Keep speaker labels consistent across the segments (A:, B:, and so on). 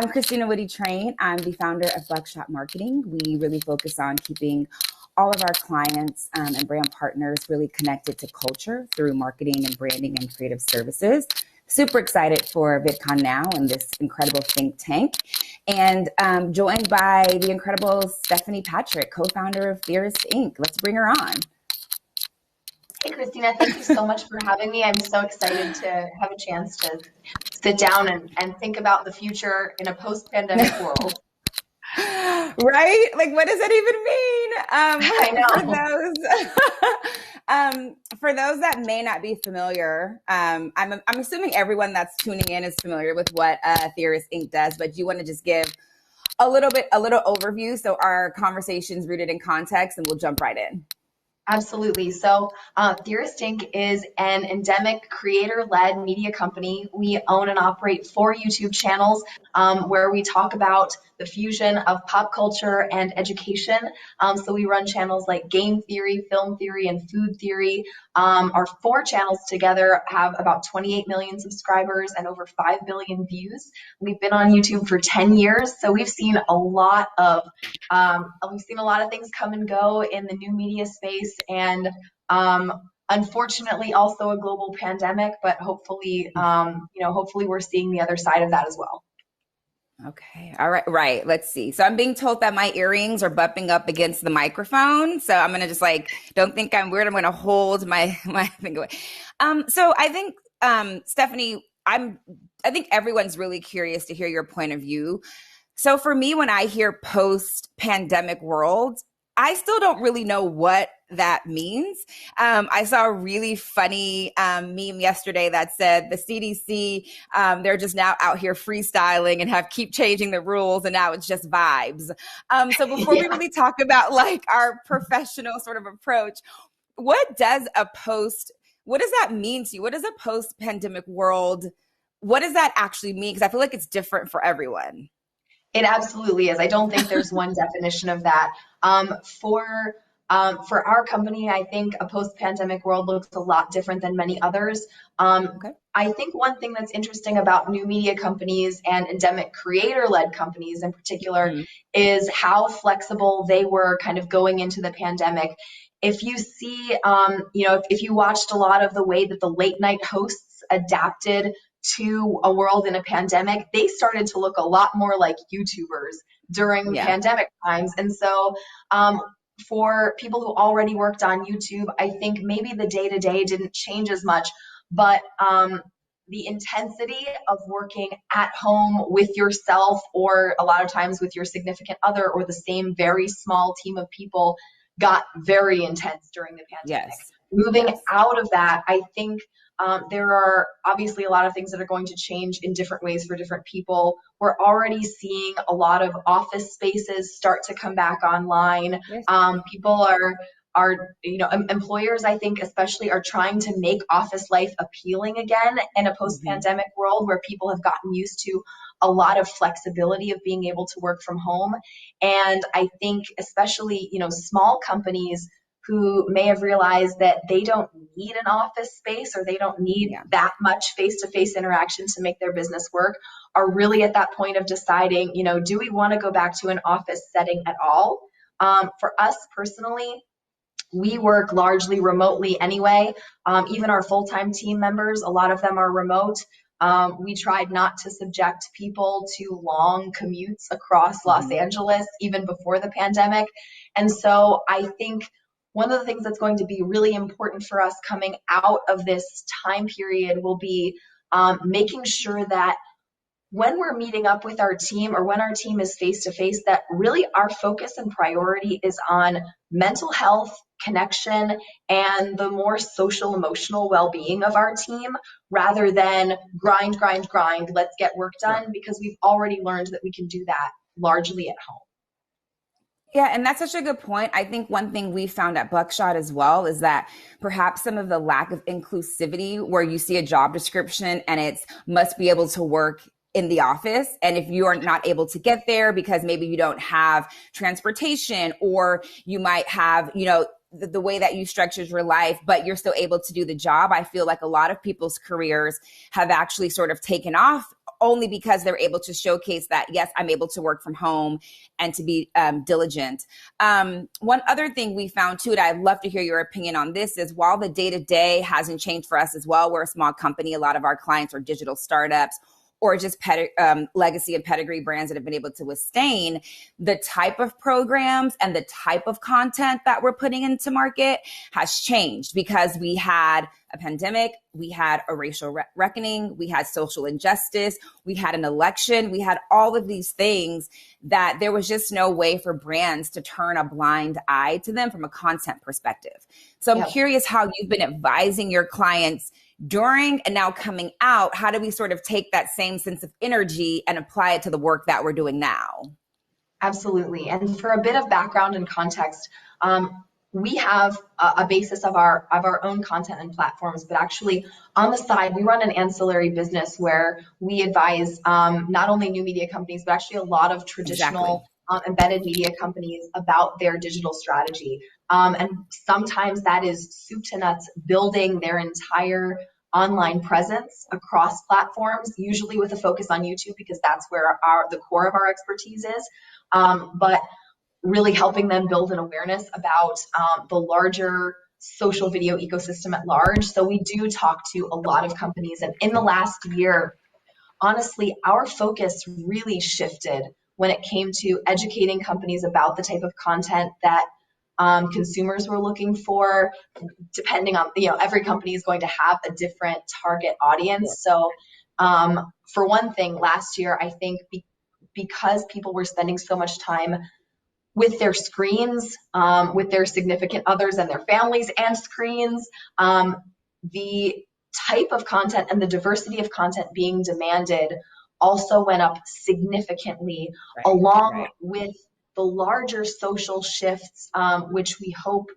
A: I'm Chrystina Woody-Train. I'm the founder of Buckshot Marketing. We really focus on keeping all of our clients and brand partners really connected to culture through marketing and branding and creative services. Super excited for VidCon now and this incredible think tank. And joined by the incredible Stephanie Patrick, co-founder of Theorist Inc. Let's bring her on.
B: Hey, Chrystina, thank you so much for having me. I'm so excited to have a chance to sit down and think about the future in a post-pandemic world.
A: Right? Like, what does that even mean?
B: I know.
A: For those that may not be familiar, I'm assuming everyone that's tuning in is familiar with what Theorist Inc. does, but do you want to just give a little overview so our conversation's rooted in context, and we'll jump right in?
B: Absolutely. So Theorist Inc. is an endemic creator-led media company. We own and operate 4 YouTube channels where we talk about the fusion of pop culture and education. So we run channels like game theory, film theory, and food theory. Our 4 channels together have about 28 million subscribers and over 5 billion views. We've been on YouTube for 10 years, so we've seen a lot of things come and go in the new media space, and unfortunately also a global pandemic, but hopefully we're seeing the other side of that as well.
A: Okay. All right. Right. Let's see. So I'm being told that my earrings are bumping up against the microphone. So I'm going to just don't think I'm weird. I'm going to hold my thing away. So I think, Stephanie, I think everyone's really curious to hear your point of view. So for me, when I hear post-pandemic world, I still don't really know what that means. I saw a really funny meme yesterday that said the CDC, they're just now out here freestyling and keep changing the rules, and now it's just vibes. So before we really talk about our professional sort of approach, what does that mean to you? What does a post-pandemic world, what does that actually mean? Because I feel like it's different for everyone.
B: It absolutely is. I don't think there's one definition of that. For our company, I think a post-pandemic world looks a lot different than many others.
A: Okay.
B: I think one thing that's interesting about new media companies and endemic creator-led companies in particular is how flexible they were kind of going into the pandemic. If you see, if you watched a lot of the way that the late night hosts adapted to a world in a pandemic, they started to look a lot more like YouTubers during pandemic times. And so for people who already worked on YouTube, I think maybe the day-to-day didn't change as much, but the intensity of working at home with yourself, or a lot of times with your significant other, or the same very small team of people, got very intense during the pandemic.
A: Yes.
B: Moving out of that, I think there are obviously a lot of things that are going to change in different ways for different people. We're already seeing a lot of office spaces start to come back online.
A: Yes.
B: People employers, I think especially, are trying to make office life appealing again in a post-pandemic world where people have gotten used to a lot of flexibility of being able to work from home. And I think especially, small companies who may have realized that they don't need an office space, or they don't need that much face-to-face interaction to make their business work, are really at that point of deciding, do we want to go back to an office setting at all? For us personally, we work largely remotely anyway. Even our full-time team members, a lot of them are remote. We tried not to subject people to long commutes across Los Angeles, even before the pandemic. And so I think one of the things that's going to be really important for us coming out of this time period will be making sure that when we're meeting up with our team, or when our team is face-to-face, that really our focus and priority is on mental health, connection, and the more social, emotional well-being of our team, rather than grind, let's get work done, because we've already learned that we can do that largely at home.
A: Yeah, and that's such a good point. I think one thing we found at Buckshot as well is that perhaps some of the lack of inclusivity, where you see a job description and it's must be able to work in the office. And if you are not able to get there because maybe you don't have transportation, or you might have, the way that you structured your life, but you're still able to do the job, I feel like a lot of people's careers have actually sort of taken off only because they're able to showcase that, yes, I'm able to work from home and to be diligent. One other thing we found too, and I'd love to hear your opinion on this, is while the day-to-day hasn't changed for us as well, we're a small company. A lot of our clients are digital startups or just legacy and pedigree brands that have been able to withstand the type of programs and the type of content that we're putting into market has changed because we had a pandemic, we had a racial reckoning, we had social injustice, we had an election, we had all of these things that there was just no way for brands to turn a blind eye to them from a content perspective. So I'm curious how you've been advising your clients during and now coming out. How do we sort of take that same sense of energy and apply it to the work that we're doing now?
B: Absolutely. And for a bit of background and context, we have a basis of our own content and platforms, but actually on the side, we run an ancillary business where we advise not only new media companies, but actually a lot of traditional embedded media companies about their digital strategy. And sometimes that is soup to nuts, building their entire online presence across platforms, usually with a focus on YouTube because that's where the core of our expertise is. But really helping them build an awareness about the larger social video ecosystem at large. So we do talk to a lot of companies. And in the last year, honestly, our focus really shifted when it came to educating companies about the type of content that consumers were looking for, depending on, every company is going to have a different target audience. So for one thing, last year, I think because people were spending so much time with their screens, with their significant others and their families and screens, the type of content and the diversity of content being demanded also went up significantly, along with the larger social shifts, which we hope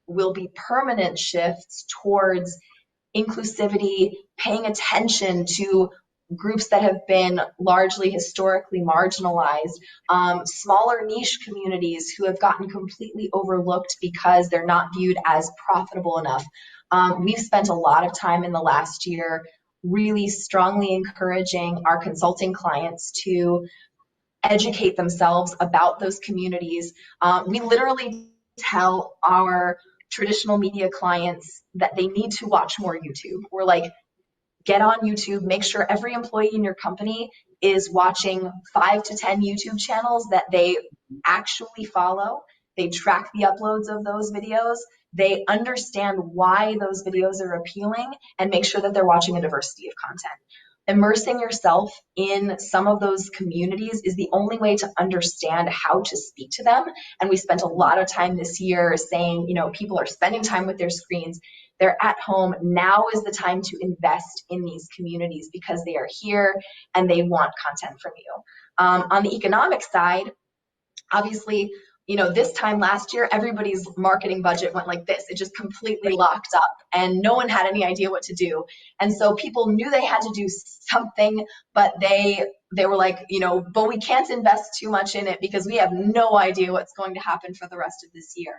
B: will be permanent shifts towards inclusivity, paying attention to groups that have been largely historically marginalized, smaller niche communities who have gotten completely overlooked because they're not viewed as profitable enough. We've spent a lot of time in the last year really strongly encouraging our consulting clients to educate themselves about those communities. We literally tell our traditional media clients that they need to watch more YouTube. We're like, get on YouTube, make sure every employee in your company is watching 5 to 10 YouTube channels that they actually follow. They track the uploads of those videos. They understand why those videos are appealing and make sure that they're watching a diversity of content. Immersing yourself in some of those communities is the only way to understand how to speak to them. And we spent a lot of time this year saying, people are spending time with their screens. They're at home. Now is the time to invest in these communities because they are here and they want content from you. On the economic side, obviously, this time last year, everybody's marketing budget went like this. It just completely locked up and no one had any idea what to do. And so people knew they had to do something, but they were like, but we can't invest too much in it because we have no idea what's going to happen for the rest of this year.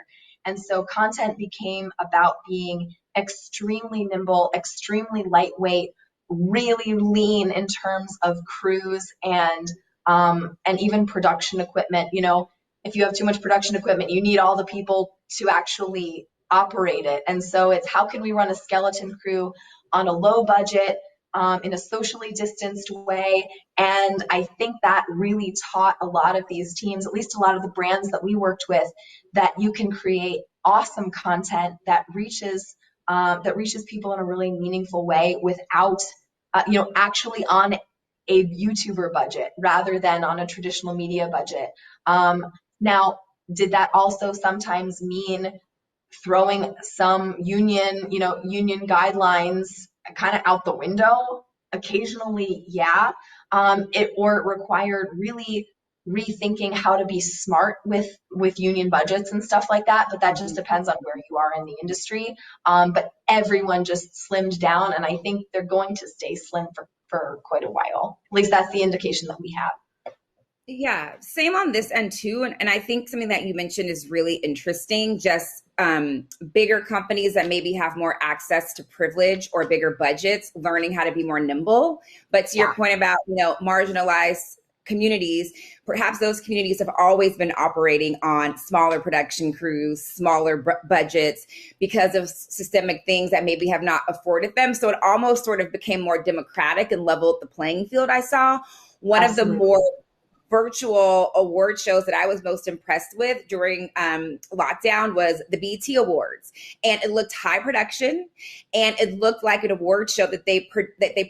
B: And so content became about being extremely nimble, extremely lightweight, really lean in terms of crews and even production equipment. If you have too much production equipment, you need all the people to actually operate it. And so it's how can we run a skeleton crew on a low budget, in a socially distanced way. And I think that really taught a lot of these teams, at least a lot of the brands that we worked with, that you can create awesome content that reaches people in a really meaningful way without, actually on a YouTuber budget rather than on a traditional media budget. Now, did that also sometimes mean throwing some union guidelines kind of out the window? Occasionally, yeah. It required really rethinking how to be smart with union budgets and stuff like that, but that just depends on where you are in the industry. But everyone just slimmed down, and I think they're going to stay slim for quite a while. At least that's the indication that we have.
A: Yeah, same on this end too. And I think something that you mentioned is really interesting. Just bigger companies that maybe have more access to privilege or bigger budgets, learning how to be more nimble. But to your
B: Yeah.
A: point about, marginalized communities, perhaps those communities have always been operating on smaller production crews, smaller budgets because of systemic things that maybe have not afforded them. So it almost sort of became more democratic and leveled the playing field. I saw one of the more
B: Absolutely.
A: virtual award shows that I was most impressed with during lockdown was the BET Awards, and it looked high production, and it looked like an award show that they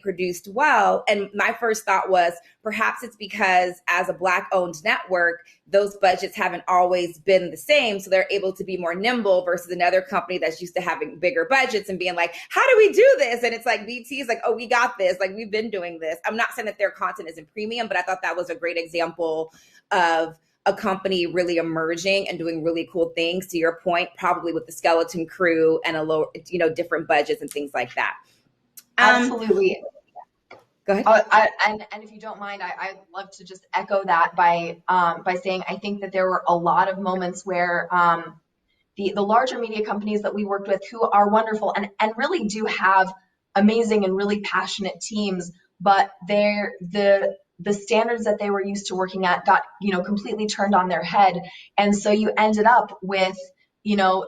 A: produced well. And my first thought was perhaps it's because as a Black owned network, those budgets haven't always been the same, so they're able to be more nimble versus another company that's used to having bigger budgets and being like, how do we do this? And it's like BT is like, oh, we got this, like we've been doing this. I'm not saying that their content isn't premium, but I thought that was a great example of a company really emerging and doing really cool things, to your point, probably with the skeleton crew and a low, different budgets and things like that.
B: Absolutely.
A: Go ahead.
B: And if you don't mind, I'd love to just echo that by saying I think that there were a lot of moments where the larger media companies that we worked with, who are wonderful and really do have amazing and really passionate teams, but the standards that they were used to working at got completely turned on their head, and so you ended up with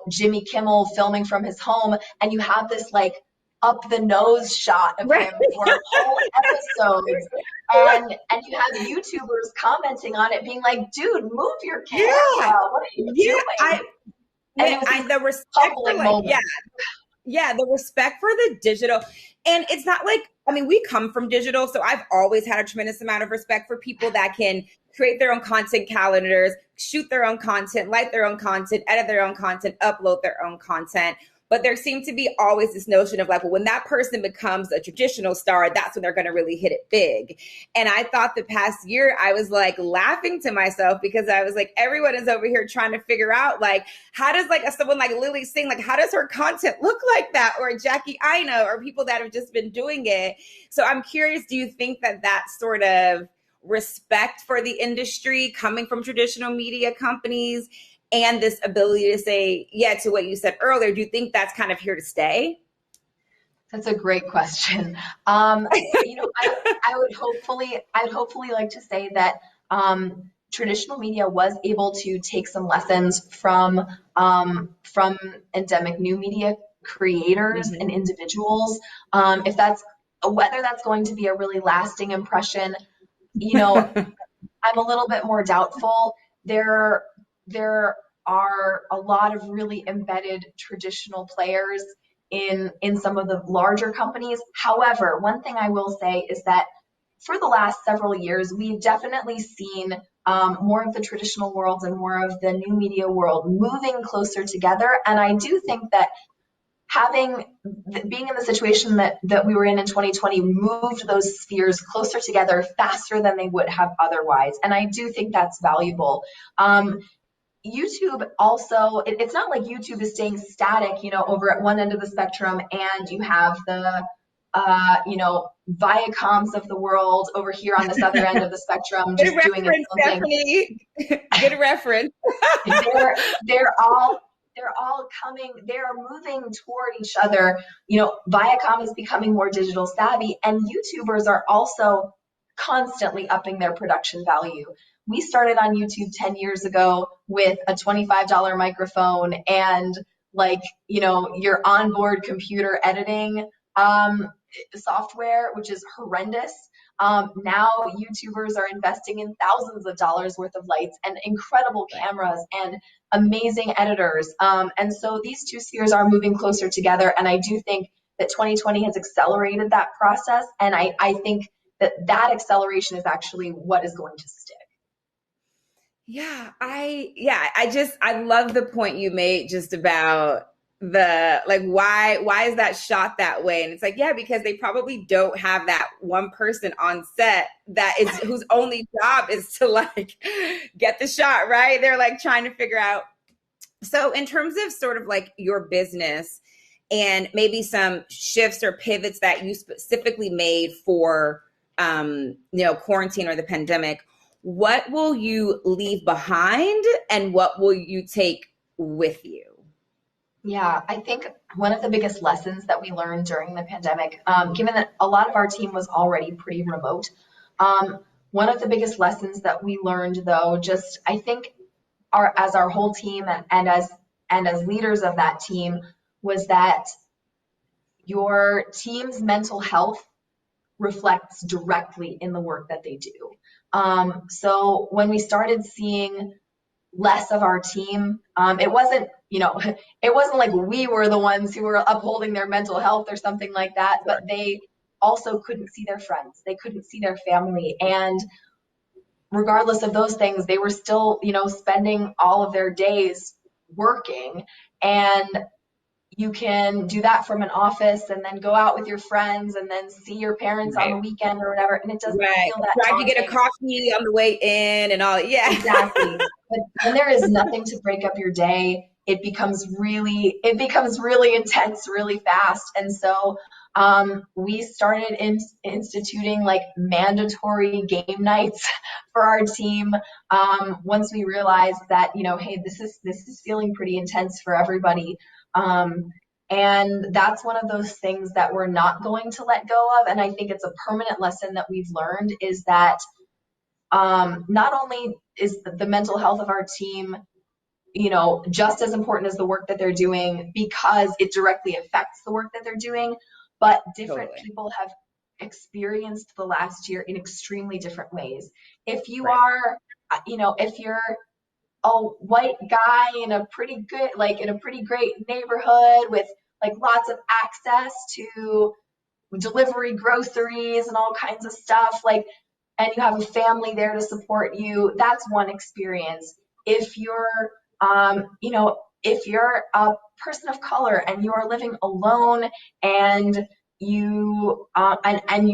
B: Jimmy Kimmel filming from his home, and you have this like up the nose shot of
A: Right.
B: him for whole episodes. And you have YouTubers commenting on it, being like, "Dude, move your camera!
A: Yeah.
B: What are you
A: Yeah.
B: doing?" And it was these
A: The respect for
B: humbling
A: like, yeah,
B: moments.
A: the respect for the digital. And it's not like, I mean, we come from digital, so I've always had a tremendous amount of respect for people that can create their own content calendars, shoot their own content, light their own content, edit their own content, upload their own content. But there seemed to be always this notion of like, well, when that person becomes a traditional star, that's when they're going to really hit it big. And I thought the past year, I was like laughing to myself because I was like, everyone is over here trying to figure out like, how does like someone like Lily Singh, like, how does her content look like that? Or Jackie Aina, or people that have just been doing it. So I'm curious, do you think that that sort of respect for the industry coming from traditional media companies and this ability to say, yeah, to what you said earlier, do you think that's kind of here to stay?
B: That's a great question. I'd hopefully like to say that traditional media was able to take some lessons from endemic new media creators and
A: Mm-hmm.
B: individuals. If that's whether that's going to be a really lasting impression, you know, I'm a little bit more doubtful. There are a lot of really embedded traditional players in some of the larger companies. However, one thing I will say is that for the last several years, we've definitely seen more of the traditional worlds and more of the new media world moving closer together. And I do think that having being in the situation that we were in 2020 moved those spheres closer together faster than they would have otherwise, and I do think that's valuable. YouTube also, it's not like YouTube is staying static, over at one end of the spectrum, and you have the Viacoms of the world over here on this other end of the spectrum
A: Good
B: just doing its
A: reference,
B: own thing.
A: Stephanie. Good reference.
B: they're all they're moving toward each other. Viacom is becoming more digital savvy, and YouTubers are also constantly upping their production value. We started on YouTube 10 years ago with a $25 microphone and your onboard computer editing software, which is horrendous. Now YouTubers are investing in thousands of dollars worth of lights and incredible cameras and amazing editors. And so these two spheres are moving closer together. And I do think that 2020 has accelerated that process. And I think that acceleration is actually what is going to stick.
A: I love the point you made just about the like why is that shot that way, and it's like, yeah, because they probably don't have that one person on set that is whose only job is to like get the shot right. They're like trying to figure out. So in terms of sort of like your business and maybe some shifts or pivots that you specifically made for quarantine or the pandemic, what will you leave behind and what will you take with you?
B: Yeah, I think one of the biggest lessons that we learned during the pandemic, given that a lot of our team was already pretty remote, one of the biggest lessons that we learned, though, just I think as our whole team and as leaders of that team, was that your team's mental health reflects directly in the work that they do. So when we started seeing less of our team, it wasn't, it wasn't like we were the ones who were upholding their mental health or something like that, but they also couldn't see their friends. They couldn't see their family. And regardless of those things, they were still, spending all of their days working. And you can do that from an office and then go out with your friends and then see your parents on the weekend or whatever. And it doesn't feel that
A: Try to
B: daunting.
A: get a coffee on the way in and all. Yeah.
B: Exactly. But when there is nothing to break up your day, it becomes really intense really fast. And so we started instituting like mandatory game nights for our team once we realized that, hey, this is feeling pretty intense for everybody. And that's one of those things that we're not going to let go of. And I think it's a permanent lesson that we've learned, is that not only is the mental health of our team, just as important as the work that they're doing, because it directly affects the work that they're doing, but different people have experienced the last year in extremely different ways. If you are, if you're a white guy in a pretty great neighborhood with like lots of access to delivery groceries and all kinds of stuff, and you have a family there to support you, that's one experience. If you're if you're a person of color and you are living alone and you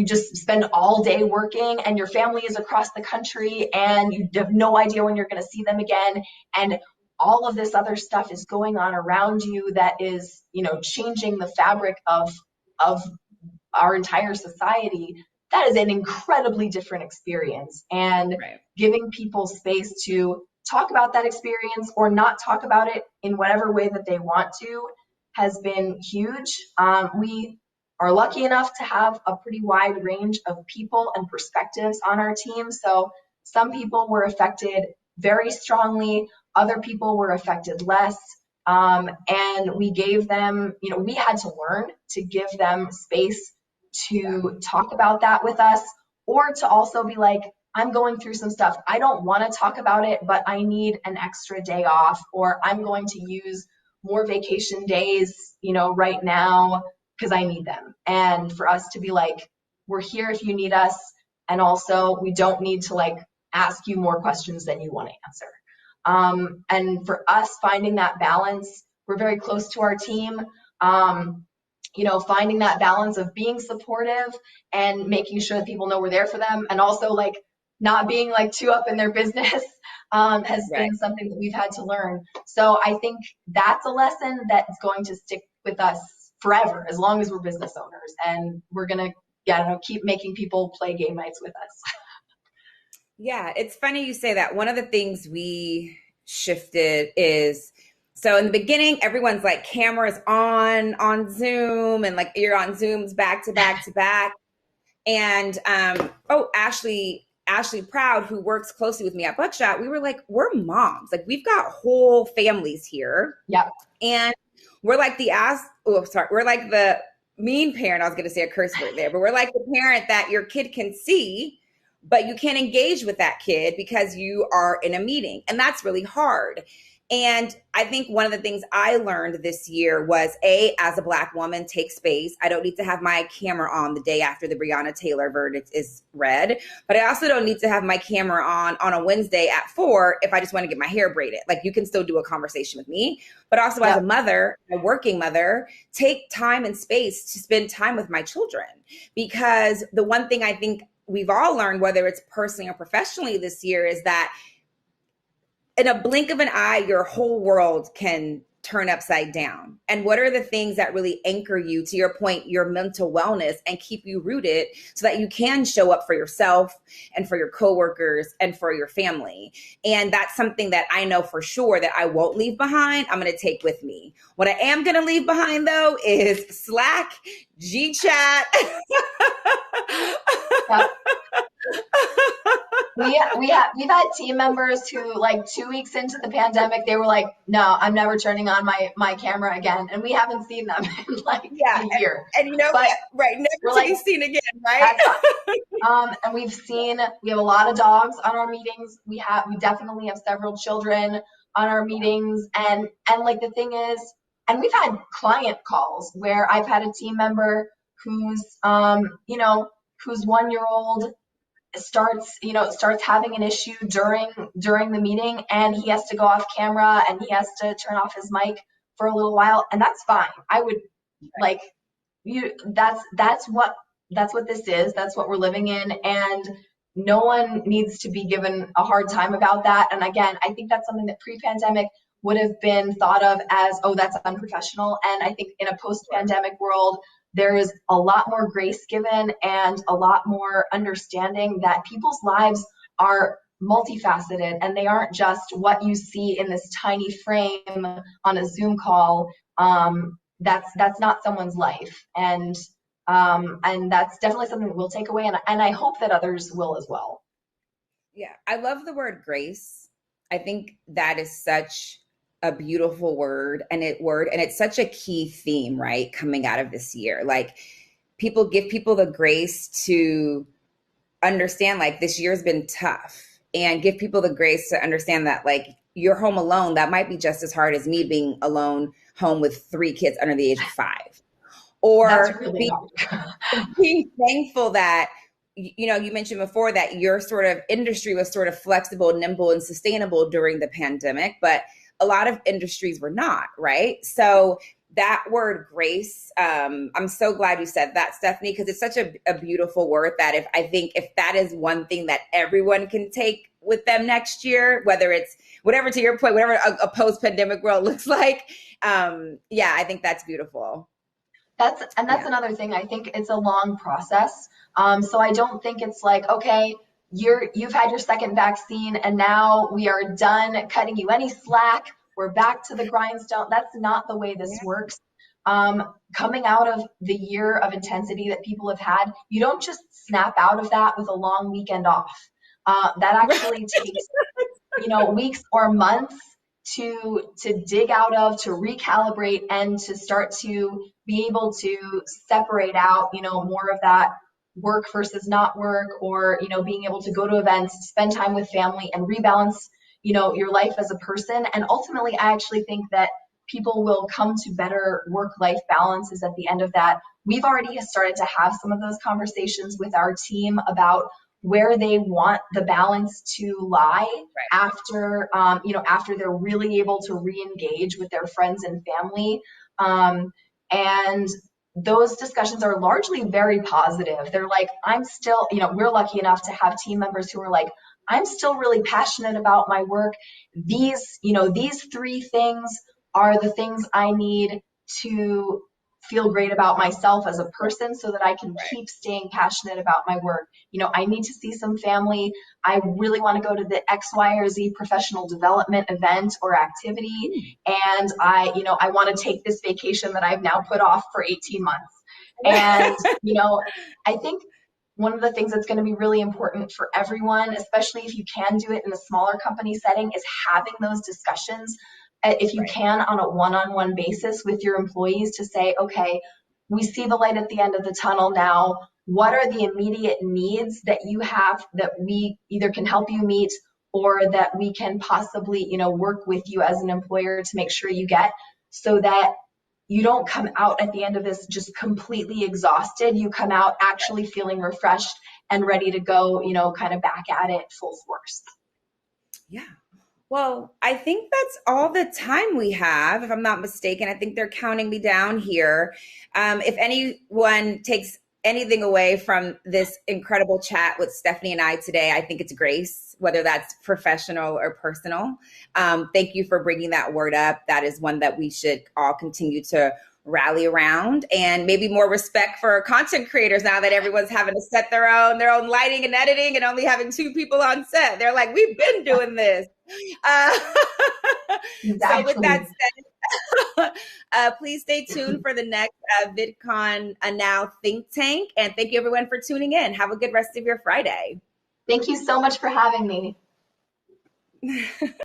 B: just spend all day working and your family is across the country and you have no idea when you're going to see them again, and all of this other stuff is going on around you that is, changing the fabric of our entire society, that is an incredibly different experience. And giving people space to talk about that experience or not talk about it in whatever way that they want to has been huge. We are lucky enough to have a pretty wide range of people and perspectives on our team. So some people were affected very strongly, other people were affected less. And we gave them, we had to learn to give them space to talk about that with us, or to also be like, I'm going through some stuff. I don't want to talk about it, but I need an extra day off, or I'm going to use more vacation days, right now because I need them. And for us to be like, we're here if you need us. And also we don't need to ask you more questions than you want to answer. And for us, finding that balance, we're very close to our team. Finding that balance of being supportive and making sure that people know we're there for them, and also not being too up in their business has been something that we've had to learn. So I think that's a lesson that's going to stick with us forever, as long as we're business owners, and we're going to keep making people play game nights with us.
A: Yeah, it's funny you say that. One of the things we shifted is, so in the beginning, everyone's cameras on Zoom, and you're on Zooms back to back to back. And Ashley Proud, who works closely with me at Buckshot, we were we're moms. We've got whole families here.
B: Yeah.
A: And we're we're the mean parent. I was going to say a curse word there, but we're the parent that your kid can see, but you can't engage with that kid because you are in a meeting. And that's really hard. And I think one of the things I learned this year was, as a Black woman, take space. I don't need to have my camera on the day after the Breonna Taylor verdict is read, but I also don't need to have my camera on a Wednesday at 4 if I just want to get my hair braided. You can still do a conversation with me, but also as a mother, a working mother, take time and space to spend time with my children. Because the one thing I think we've all learned, whether it's personally or professionally this year, is that in a blink of an eye, your whole world can turn upside down? And what are the things that really anchor you, to your point, your mental wellness, and keep you rooted so that you can show up for yourself and for your coworkers and for your family? And that's something that I know for sure that I won't leave behind. I'm going to take with me. What I am going to leave behind, though, is Slack, GChat.
B: Yep. We've had team members who, like, 2 weeks into the pandemic, they were like, no, I'm never turning on my camera again. And we haven't seen them in like
A: Yeah.
B: a year.
A: And you know,
B: but
A: right, never to
B: like,
A: be seen again, right?
B: And we have a lot of dogs on our meetings. We definitely have several children on our meetings. And like, the thing is, and we've had client calls where I've had a team member whose 1-year-old starts having an issue during the meeting, and he has to go off camera and he has to turn off his mic for a little while, and that's fine. I would like you that's what this is. That's what we're living in, and no one needs to be given a hard time about that. And again, I think that's something that pre-pandemic would have been thought of as, oh, that's unprofessional. And I think in a post-pandemic world, there is a lot more grace given and a lot more understanding that people's lives are multifaceted, and they aren't just what you see in this tiny frame on a Zoom call. That's not someone's life. And that's definitely something that we'll take away. And I hope that others will as well.
A: Yeah. I love the word grace. I think that is such a beautiful word, and it's such a key theme, right? Coming out of this year, like, give people the grace to understand, like, this year's been tough, and give people the grace to understand that, like, you're home alone. That might be just as hard as me being alone home with 3 kids under the age of 5, or
B: really
A: being thankful that, you mentioned before that your sort of industry was sort of flexible, nimble, and sustainable during the pandemic, but a lot of industries were not, right? So that word grace, I'm so glad you said that, Stephanie, because it's such a beautiful word that if that is one thing that everyone can take with them next year, whether it's whatever, to your point, whatever a post-pandemic world looks like, I think that's beautiful.
B: That's another thing. I think it's a long process. So I don't think it's like, okay, you've had your second vaccine and now we are done cutting you any slack. We're back to the grindstone. That's not the way this works. Coming out of the year of intensity that people have had, you don't just snap out of that with a long weekend off. That actually takes, weeks or months to dig out of, to recalibrate, and to start to be able to separate out, more of that work versus not work, or, being able to go to events, spend time with family, and rebalance, your life as a person. And ultimately, I actually think that people will come to better work-life balances at the end of that. We've already started to have some of those conversations with our team about where they want the balance to lie after, after they're really able to re-engage with their friends and family. And those discussions are largely very positive. They're like, I'm still, we're lucky enough to have team members who are like, I'm still really passionate about my work. These 3 things are the things I need to feel great about myself as a person so that I can keep staying passionate about my work. I need to see some family. I really want to go to the X, Y, or Z professional development event or activity. And I want to take this vacation that I've now put off for 18 months. And, I think one of the things that's going to be really important for everyone, especially if you can do it in a smaller company setting, is having those discussions, if you can, on a one-on-one basis with your employees, to say, okay, we see the light at the end of the tunnel now. What are the immediate needs that you have that we either can help you meet, or that we can possibly, work with you as an employer to make sure you get, so that you don't come out at the end of this just completely exhausted. You come out actually feeling refreshed and ready to go, kind of back at it full force.
A: Yeah. Well, I think that's all the time we have, if I'm not mistaken. I think they're counting me down here. If anyone takes anything away from this incredible chat with Stephanie and I today, I think it's grace, whether that's professional or personal. Thank you for bringing that word up. That is one that we should all continue to rally around, and maybe more respect for content creators now that everyone's having to set their own lighting and editing and only having two people on set. They're like, we've been doing this. Uh, so with that
B: Exactly.
A: said, please stay tuned for the next VidCon Now Think Tank. And thank you everyone for tuning in. Have a good rest of your Friday.
B: Thank you so much for having me.